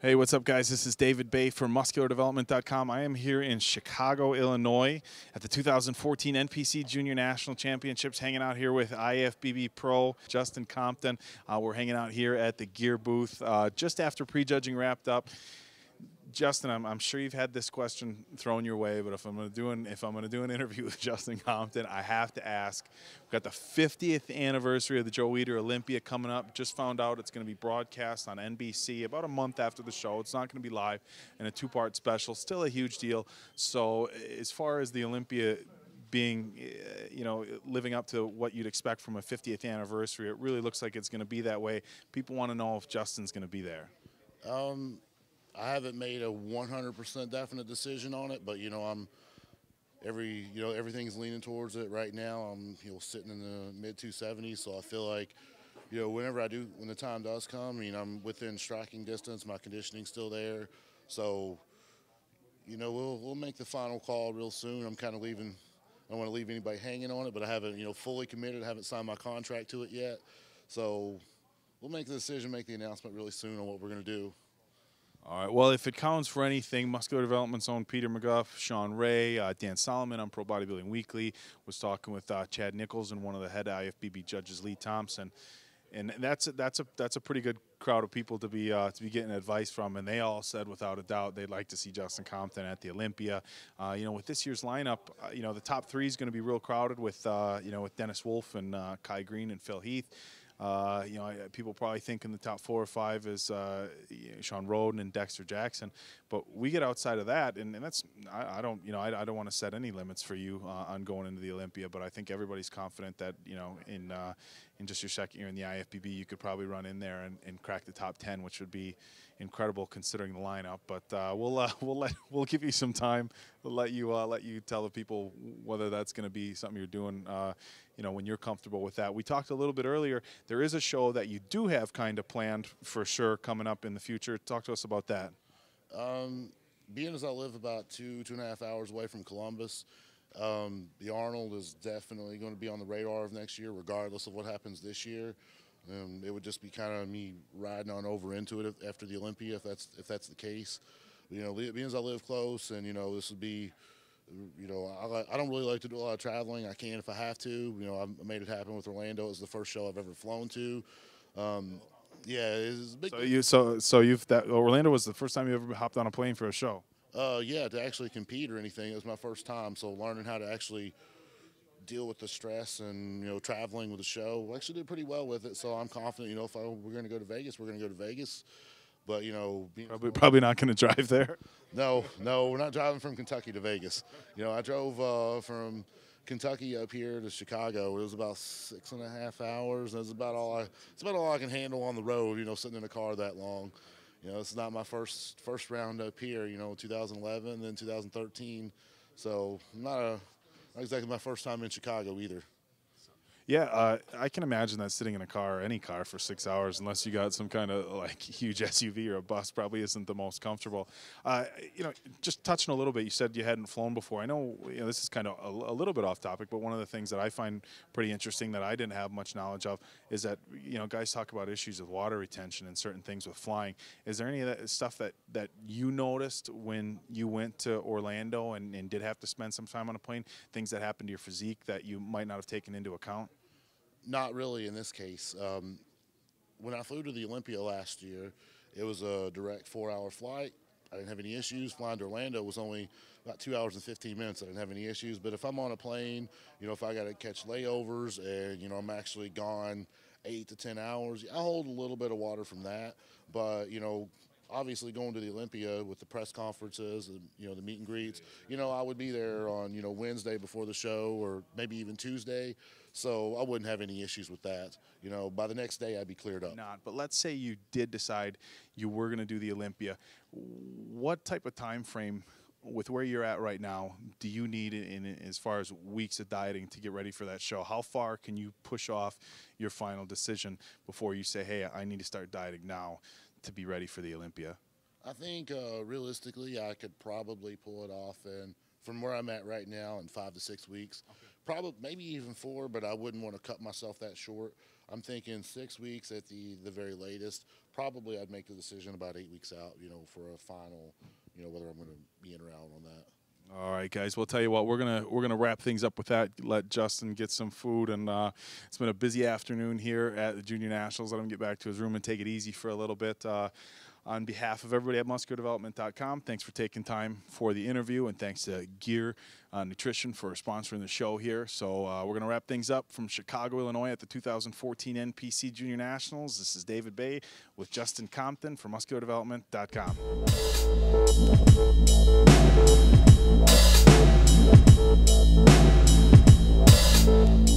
Hey, what's up, guys? This is David Baye from MuscularDevelopment.com. I am here in Chicago, Illinois at the 2014 NPC Junior National Championships, hanging out here with IFBB Pro Justin Compton. We're hanging out here at the gear booth just after prejudging wrapped up. Justin, I'm sure you've had this question thrown your way, but if I'm going to do an interview with Justin Compton, I have to ask. We've got the 50th anniversary of the Joe Weider Olympia coming up. Just found out it's going to be broadcast on NBC about a month after the show. It's not going to be live in a two-part special. Still a huge deal. So as far as the Olympia being, living up to what you'd expect from a 50th anniversary, it really looks like it's going to be that way. People want to know if Justin's going to be there. I haven't made a 100% definite decision on it, but everything's leaning towards it right now. I'm sitting in the mid 270s, so I feel like when the time does come, I'm within striking distance. My conditioning's still there, so we'll make the final call real soon. I'm kind of leaving. I don't want to leave anybody hanging on it, but I haven't fully committed. I haven't signed my contract to it yet, so we'll make the decision, make the announcement really soon on what we're going to do. All right. Well, if it counts for anything, Muscular Development's own Peter McGuff, Sean Ray, Dan Solomon on Pro Bodybuilding Weekly was talking with Chad Nichols and one of the head IFBB judges, Lee Thompson, and that's a pretty good crowd of people to be getting advice from, and they all said without a doubt they'd like to see Justin Compton at the Olympia. With this year's lineup, the top three is going to be real crowded with with Dennis Wolf and Kai Green and Phil Heath. People probably think in the top 4 or 5 is Sean Roden and Dexter Jackson, but we get outside of that, and that's I don't want to set any limits for you on going into the Olympia, but I think everybody's confident that in just your second year in the IFBB, you could probably run in there and crack the top 10, which would be incredible considering the lineup. But we'll give you some time. We'll let you tell the people whether that's going to be something you're doing. When you're comfortable with that. We talked a little bit earlier. There is a show that you do have kind of planned for sure coming up in the future. Talk to us about that. Being as I live about 2.5 hours away from Columbus, the Arnold is definitely going to be on the radar of next year, regardless of what happens this year. It would just be kind of me riding on over into it after the Olympia, if that's the case. Being as I live close, and this would be. I don't really like to do a lot of traveling. I can if I have to. I made it happen with Orlando. It was the first show I've ever flown to. It's a big. Orlando was the first time you ever hopped on a plane for a show. To actually compete or anything, it was my first time. So learning how to actually deal with the stress and traveling with the show, I actually did pretty well with it. So I'm confident. If we're going to go to Vegas, we're going to go to Vegas. But probably not going to drive there. No, we're not driving from Kentucky to Vegas. I drove from Kentucky up here to Chicago. It was about 6.5 hours. It's about all I can handle on the road. Sitting in a car that long. It's not my first round up here. 2011, then 2013. So not exactly my first time in Chicago either. Yeah, I can imagine that sitting in a car, any car, for 6 hours, unless you got some kind of huge SUV or a bus, probably isn't the most comfortable. Just touching a little bit, you said you hadn't flown before. I know this is kind of a little bit off topic, but one of the things that I find pretty interesting that I didn't have much knowledge of is that guys talk about issues with water retention and certain things with flying. Is there any of that stuff that you noticed when you went to Orlando and did have to spend some time on a plane? Things that happened to your physique that you might not have taken into account? Not really in this case. When I flew to the Olympia last year, it was a direct 4-hour flight. I didn't have any issues. Flying to Orlando was only about 2 hours and 15 minutes. I didn't have any issues. But if I'm on a plane, if I got to catch layovers and, I'm actually gone 8 to 10 hours, I hold a little bit of water from that. But, obviously going to the Olympia with the press conferences and, the meet and greets, I would be there on, Wednesday before the show or maybe even Tuesday. So I wouldn't have any issues with that. By the next day I'd be cleared up. Not, but let's say you did decide you were going to do the Olympia. What type of time frame, with where you're at right now, do you need in as far as weeks of dieting to get ready for that show? How far can you push off your final decision before you say, hey, I need to start dieting now to be ready for the Olympia? I think realistically I could probably pull it off, and from where I'm at right now, in 5 to 6 weeks. Okay. Probably, maybe even 4, but I wouldn't want to cut myself that short. I'm thinking 6 weeks at the very latest. Probably I'd make the decision about 8 weeks out, you know, for a final, you know, whether I'm going to be in or out on that. All right, guys. We'll tell you what, we're gonna wrap things up with that. Let Justin get some food, and it's been a busy afternoon here at the Junior Nationals. Let him get back to his room and take it easy for a little bit. On behalf of everybody at musculardevelopment.com, thanks for taking time for the interview, and thanks to Gear Nutrition for sponsoring the show here. So we're going to wrap things up from Chicago, Illinois at the 2014 NPC Junior Nationals. This is David Baye with Justin Compton for musculardevelopment.com.